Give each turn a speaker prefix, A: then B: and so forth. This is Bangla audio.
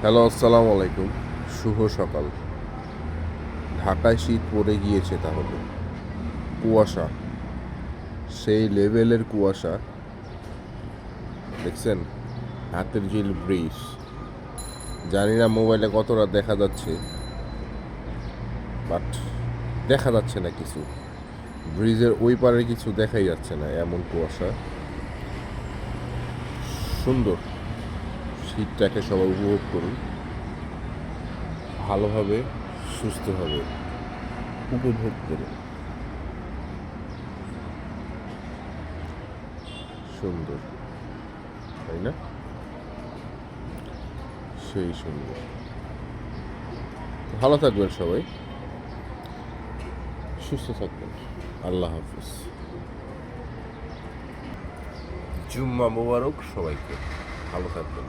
A: হ্যালো, আসসালামু আলাইকুম। শুভ সকাল। ঢাকায় শীত পড়ে গিয়েছে তাহলে। কুয়াশা, সেই লেভেলের কুয়াশা। দেখছেন? হাতের ঝিল ব্রিজ। জানি না মোবাইলে কতটা দেখা যাচ্ছে, বাট দেখা যাচ্ছে না কিছু। ব্রিজের ওই পারে কিছু দেখাই যাচ্ছে না, এমন কুয়াশা। সুন্দর। শীতটাকে সবাই উপভোগ করুন ভালোভাবে, সুস্থভাবে উপভোগ করুন। সুন্দর, তাই না? সেই সুন্দর। ভালো থাকবেন সবাই, সুস্থ থাকবেন। আল্লাহ হাফিজ। জুম্মা মোবারক সবাইকে। ভালো থাকবেন।